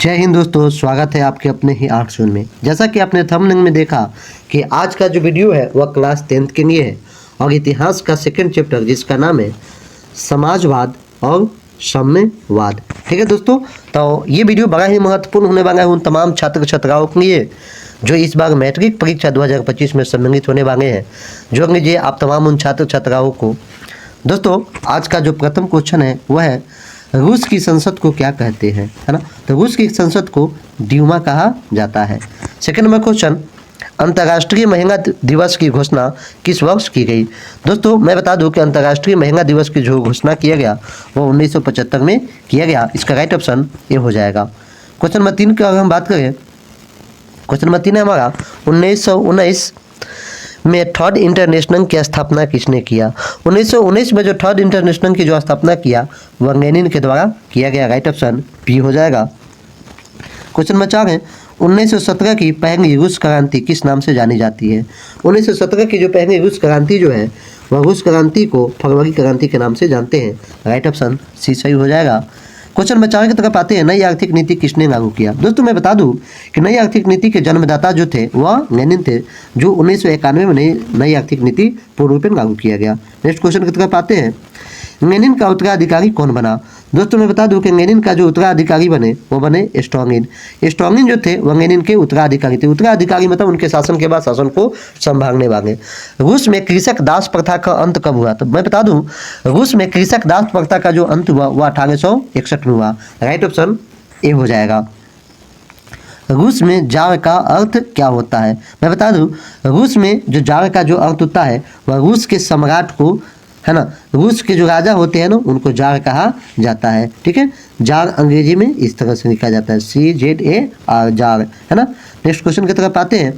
जय हिंद दोस्तों, स्वागत है आपके अपने ही आर्ट जोन में। जैसा कि आपने थंबनेल में देखा कि आज का जो वीडियो है वह क्लास 10th के लिए है और इतिहास का सेकंड चैप्टर जिसका नाम है समाजवाद और साम्यवाद। ठीक है दोस्तों, तो ये वीडियो बड़ा ही महत्वपूर्ण होने वाला है उन तमाम छात्र छात्राओं के लिए जो इस बार मैट्रिक परीक्षा 2025 में सम्मिलित होने वाले हैं। जो लीजिए आप तमाम उन छात्र छात्राओं को। दोस्तों आज का जो प्रथम क्वेश्चन है वह है रूस की संसद को क्या कहते हैं, है ना। तो रूस की संसद को ड्यूमा कहा जाता है। सेकंड नंबर क्वेश्चन, अंतर्राष्ट्रीय महिला दिवस की घोषणा किस वर्ष की गई। दोस्तों मैं बता दूं कि अंतर्राष्ट्रीय महिला दिवस की जो घोषणा किया गया वो 1975 में किया गया। इसका राइट ऑप्शन ए हो जाएगा। क्वेश्चन नंबर 3 की अगर हम बात करें, क्वेश्चन नंबर 3 है हमारा 1919 में थर्ड इंटरनेशनल की स्थापना किसने किया। 1919 में जो थर्ड इंटरनेशनल की जो स्थापना किया वह लेनिन के द्वारा किया गया। राइट ऑप्शन बी हो जाएगा। क्वेश्चन नंबर 4 है 1917 की पहली रूस क्रांति किस नाम से जानी जाती है। 1917 की जो पहली रूस क्रांति जो है वह रूस क्रांति को फरवरी क्रांति के नाम से जानते हैं। राइट ऑप्शन सी सही हो जाएगा। क्वेश्चन नंबर 4 की तरफ आते हैं, नई आर्थिक नीति किसने लागू किया। दोस्तों मैं बता दूं कि नई आर्थिक नीति के जन्मदाता जो थे वह लेनिन थे, जो 1991 में नई आर्थिक नीति पूर्ण रूप में लागू किया गया। नेक्स्ट क्वेश्चन की तरफ आते हैं, लेनिन का उत्तराधिकारी कौन बना। दोस्तों मैं बता दूं कि लेनिन का जो उत्तराधिकारी बने वो बने स्टॉलिन। स्टॉलिन जो थे वह लेनिन के उत्तराधिकारी थे। उत्तराधिकारी मतलब उनके शासन के बाद शासन को संभालने वाले। रूस में कृषक दास प्रथा का अंत कब हुआ। तो मैं बता दूं रूस में कृषक दास प्रथा का जो अंत हुआ वह 1861 में हुआ। राइट ऑप्शन ए हो जाएगा। रूस में जार का अर्थ क्या होता है। मैं बता दूं रूस में जो जार का जो अर्थ होता है वह रूस के सम्राट को, है ना, रूस के जो राजा होते हैं ना उनको जार कहा जाता है। ठीक है, जार अंग्रेजी में इस तरह से लिखा जाता है CZAR जार, है ना। नेक्स्ट क्वेश्चन की तरफ आते हैं,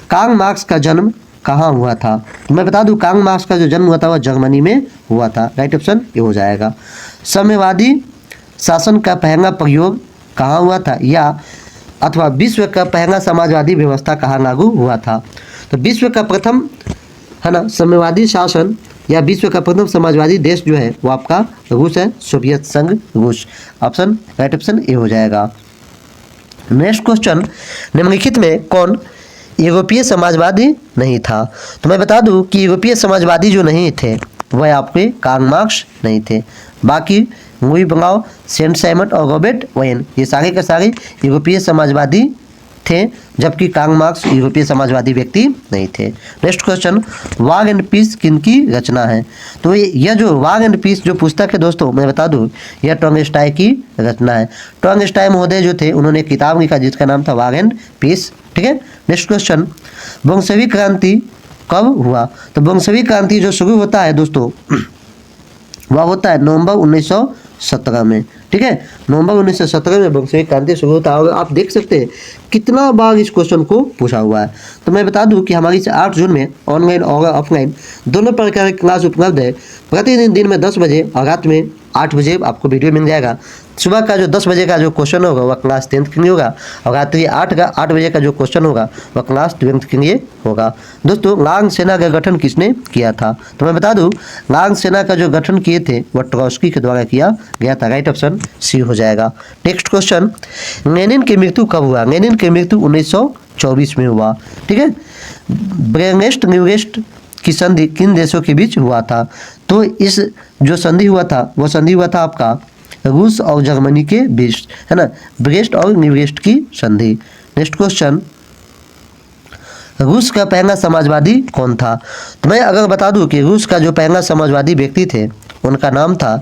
कार्ल मार्क्स का जन्म कहाँ हुआ था। मैं बता दूं कार्ल मार्क्स का जो जन्म हुआ था वह जर्मनी में हुआ था। राइट ऑप्शन ये हो जाएगा। साम्यवादी शासन का पहला प्रयोग कहाँ हुआ था, या अथवा विश्व का पहला समाजवादी व्यवस्था कहाँ लागू हुआ था। तो विश्व का प्रथम, है ना, साम्यवादी शासन या विश्व का प्रथम समाजवादी देश जो है वो आपका रूस है, सोवियत संघ रूस। ऑप्शन राइट ऑप्शन ए हो जाएगा। नेक्स्ट क्वेश्चन, निम्नलिखित में कौन यूरोपीय समाजवादी नहीं था। तो मैं बता दूं कि यूरोपीय समाजवादी जो नहीं थे वह आपके कार्ल मार्क्स नहीं थे। बाकी लुई ब्राउ, सेंट साइमन और रॉबर्ट ओवेन ये सारे के सारे यूरोपीय समाजवादी थे, जबकि कार्ल मार्क्स यूरोपीय समाजवादी व्यक्ति नहीं थे। Next question, war and peace किनकी रचना है। तो यह जो वार एंड पीस जो पुस्तक है दोस्तों मैं बता दूं यह टॉलस्टॉय की रचना है। टॉलस्टॉय महोदय जो थे उन्होंने किताब लिखा जिसका नाम था वार एंड पीस। ठीक है। नेक्स्ट क्वेश्चन, बोल्शेविक क्रांति कब हुआ। तो बोल्शेविक क्रांति जो शुरू होता है दोस्तों वह होता है नवंबर 1917 में। ठीक है, नवंबर 1917 में बोल्शेविक क्रांति शुरू होता है। और आप देख सकते हैं कितना बार इस क्वेश्चन को पूछा हुआ है। तो मैं बता दूं कि हमारी इस आर्ट जोन में ऑनलाइन और ऑफलाइन दोनों प्रकार की क्लास उपलब्ध है। प्रतिदिन दिन में 10 बजे और रात में 8 बजे आपको वीडियो मिल जाएगा। सुबह का जो 10 बजे का जो क्वेश्चन होगा वह क्लास 10th के लिए होगा और रात्रि 8 बजे का जो क्वेश्चन होगा वह क्लास 12th के लिए होगा। दोस्तों लांग सेना का गठन किसने किया था। तो मैं बता दूं लांग सेना का जो गठन किए थे वह ट्रॉट्स्की के द्वारा किया गया था। राइट ऑप्शन सी हो जाएगा। नेक्स्ट क्वेश्चन, लेनिन की मृत्यु कब हुआ। लेनिन की मृत्यु 1924 में हुआ। ठीक है, ब्रेस्ट न्यूरेस्ट की संधि किन देशों के बीच हुआ था। तो इस जो संधि हुआ था वह संधि हुआ था आपका रूस और जर्मनी के बीच, है ना, ब्रेस्ट और न्यूरेस्ट की संधि। नेक्स्ट क्वेश्चन, रूस का पहला समाजवादी कौन था। तो मैं अगर बता दूं कि रूस का जो पहला समाजवादी व्यक्ति थे उनका नाम था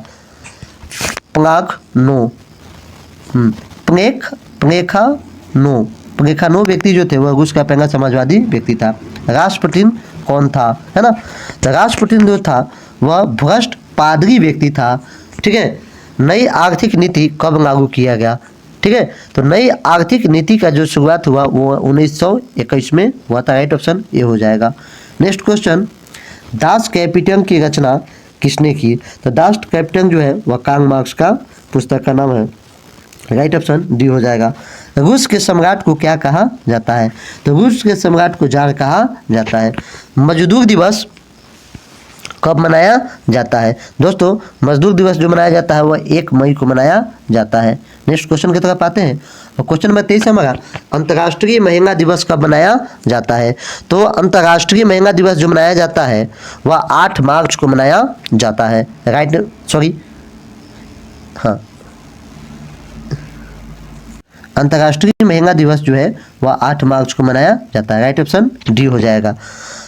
प्लेखानो व्यक्ति जो थे वह रूस का पहला समाजवादी व्यक्ति था। रास्पुटिन कौन था, है ना। तो रास्पुटिन जो था वह भ्रष्ट पादरी व्यक्ति था। ठीक है, नई आर्थिक नीति कब लागू किया गया। ठीक है, तो नई आर्थिक नीति का जो शुरुआत हुआ वो 1921 में हुआ था। राइट ऑप्शन ये हो जाएगा। नेक्स्ट क्वेश्चन, दास कैपिटल की रचना किसने की। तो दास कैपिटल जो है वह कार्ल मार्क्स का पुस्तक का नाम है। राइट ऑप्शन डी हो जाएगा। रूस के सम्राट को क्या कहा जाता है। तो रूस के सम्राट को जार कहा जाता है। मजदूर दिवस कब मनाया जाता है। दोस्तों मजदूर दिवस जो मनाया जाता है वह 1 मई को मनाया जाता है। नेक्स्ट क्वेश्चन की तरफ आते हैं, और क्वेश्चन नंबर 23 हमारा अंतर्राष्ट्रीय महिला दिवस कब मनाया जाता है। तो अंतर्राष्ट्रीय महिला दिवस जो मनाया जाता है वह 8 मार्च को मनाया जाता है। अंतर्राष्ट्रीय महिला दिवस जो है वह 8 मार्च को मनाया जाता है। राइट ऑप्शन डी हो जाएगा।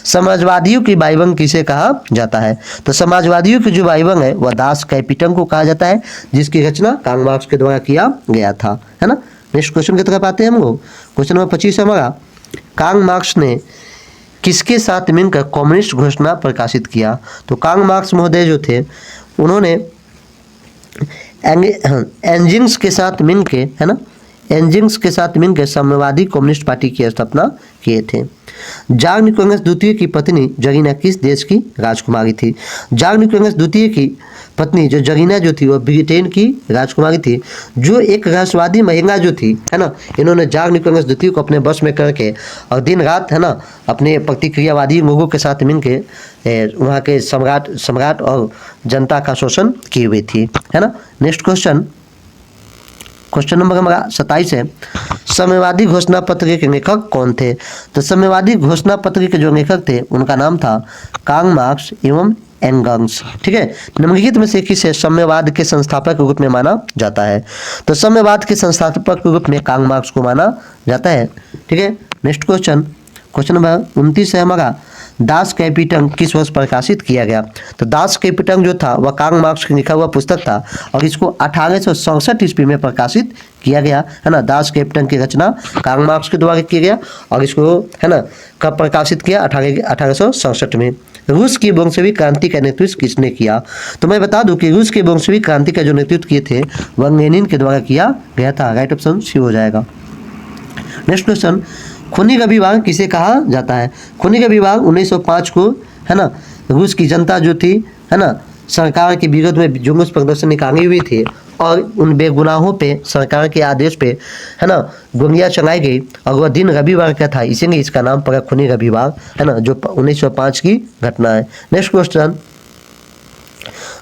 समाजवादियों की बाइबल किसे कहा जाता है। तो समाजवादियों की जो बाइबल है वह दास कैपिटन को कहा जाता है, जिसकी रचना कार्ल मार्क्स के द्वारा किया गया था, है ना। नेक्स्ट क्वेश्चन की तरफ आते हैं हम लोग। क्वेश्चन नंबर 25 हमारा कार्ल मार्क्स ने किसके साथ मिलकर कम्युनिस्ट घोषणा प्रकाशित किया। तो कार्ल मार्क्स महोदय जो थे उन्होंने एंजिंग्स के साथ मिलकर, है ना, एंजिंग्स के साथ मिलकर साम्यवादी कम्युनिस्ट पार्टी की स्थापना किए थे। जार्ग निकोलस द्वितीय की पत्नी जरीना किस देश की राजकुमारी थी। जार्ग निकोलस द्वितीय की पत्नी जो जरीना जो थी वह ब्रिटेन की राजकुमारी थी, जो एक रहस्यवादी महिला जो थी, है ना। इन्होंने जार्ग निकोलस द्वितीय को अपने बस में करके और दिन रात, है ना, अपने प्रतिक्रियावादी लोगों के साथ मिलकर वहाँ के सम्राट और जनता का शोषण की हुई थी, है ना। नेक्स्ट क्वेश्चन नंबर हमारा 27 है। साम्यवादी घोषणा पत्र के लेखक कौन थे। तो साम्यवादी घोषणा पत्र के जो लेखक थे उनका नाम था कार्ल मार्क्स एवं एंगल्स। ठीक है, निम्नलिखित में से किसे साम्यवाद के संस्थापक के रूप में माना जाता है। तो साम्यवाद के संस्थापक के रूप में कार्ल मार्क्स को माना जाता है। ठीक है, नेक्स्ट क्वेश्चन नंबर 29 है हमारा दास कैपिटल किस वर्ष प्रकाशित किया गया। तो दास कैपिटल जो था वह कार्ल मार्क्स का लिखा हुआ पुस्तक था और इसको 1867 ईस्वी में प्रकाशित किया गया, है ना। दास कैपिटल की रचना कार्ल मार्क्स के द्वारा किया गया और इसको, है ना, कब प्रकाशित किया, 1867 में। रूस की बोल्शेविक क्रांति का नेतृत्व किसने किया। तो मैं बता दूं कि रूस की बोल्शेविक क्रांति का जो नेतृत्व किए थे वह लेनिन के द्वारा किया गया था। राइट ऑप्शन सी हो जाएगा। नेक्स्ट क्वेश्चन, खूनी रविवार किसे कहा जाता है। खूनी रविवार 1905 को, है ना, रूस की जनता जो थी, है ना, सरकार के विरोध में जुलूस प्रदर्शन निकाली हुई थी और उन बेगुनाहों पे सरकार के आदेश पे, है ना, गोलियां चलाई गई और वह दिन रविवार का था, इसीलिए इसका नाम पड़ा खूनी रविवार, है ना, जो 1905 की घटना है। नेक्स्ट क्वेश्चन,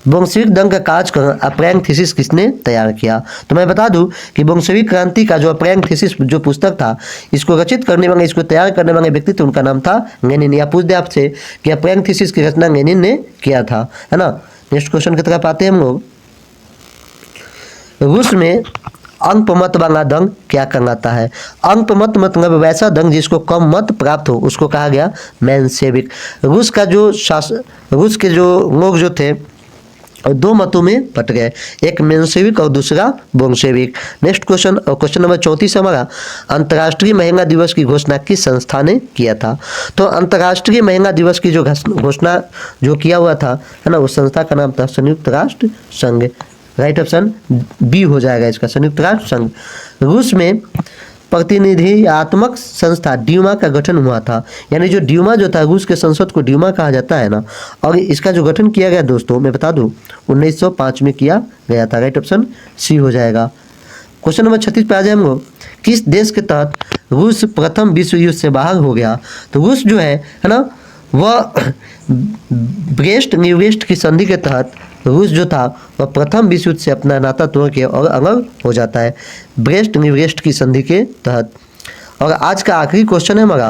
बोल्शेविक दंग का कार्यक्रम अप्रैंग थीसिस किसने तैयार किया। तो मैं बता दूं कि बोल्शेविक क्रांति का जो अप्रैंग थीसिस जो पुस्तक था, इसको रचित करने वाले, इसको तैयार करने वाले व्यक्ति थे, उनका नाम था लेनिन। या पूछ दे आपसे कि अप्रैंग थीसिस की रचना लेनिन ने किया था, है ना। नेक्स्ट क्वेश्चन की तरफ आते हैं हम लोग। रूस में अल्पमत वाला दंग क्या कहलाता है। अल्पमत मतलब वैसा दंग जिसको कम मत प्राप्त हो, उसको कहा गया मेंशेविक। रूस के जो लोग जो थे और 2 मतों में बट गए, एक मेंशेविक और दूसरा बोल्शेविक। नेक्स्ट क्वेश्चन नंबर 34 हमारा अंतर्राष्ट्रीय महिला दिवस की घोषणा किस संस्था ने किया था। तो अंतर्राष्ट्रीय महिला दिवस की जो घोषणा जो किया हुआ था, है ना, उस संस्था का नाम था संयुक्त राष्ट्र संघ। राइट ऑप्शन बी हो जाएगा इसका, संयुक्त राष्ट्र संघ। रूस में प्रतिनिधियात्मक संस्था ड्यूमा का गठन हुआ था, यानी जो ड्यूमा जो था, रूस के संसद को ड्यूमा कहा जाता है ना, और इसका जो गठन किया गया दोस्तों मैं बता दूं 1905 में किया गया था। राइट ऑप्शन सी हो जाएगा। क्वेश्चन नंबर 36 पे आ जाए हम लोग। किस देश के तहत रूस प्रथम विश्व युद्ध से बाहर हो गया। तो रूस जो है ना, वह ब्रेस्ट-लिटोव की संधि के तहत रूस जो था वह प्रथम विश्व युद्ध से अपना नाता तोड़ के और अलग हो जाता है, ब्रेस्ट-लिटोव की संधि के तहत। और आज का आखिरी क्वेश्चन है हमारा,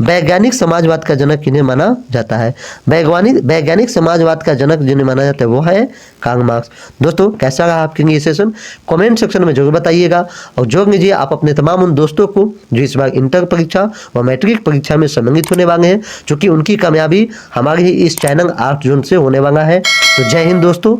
वैज्ञानिक समाजवाद का जनक किन्हें माना जाता है। वैज्ञानिक समाजवाद का जनक जिन्हें माना जाता है वो है कार्ल मार्क्स। दोस्तों कैसा रहा आपके लिए सेशन, कमेंट सेक्शन में जरूर बताइएगा और जोड़ लीजिए आप अपने तमाम उन दोस्तों को जो इस बार इंटर परीक्षा व मैट्रिक परीक्षा में सम्मिलित होने वाले हैं, क्योंकि उनकी कामयाबी हमारे ही इस चैनल 8 जून से होने वाला है। तो जय हिंद दोस्तों।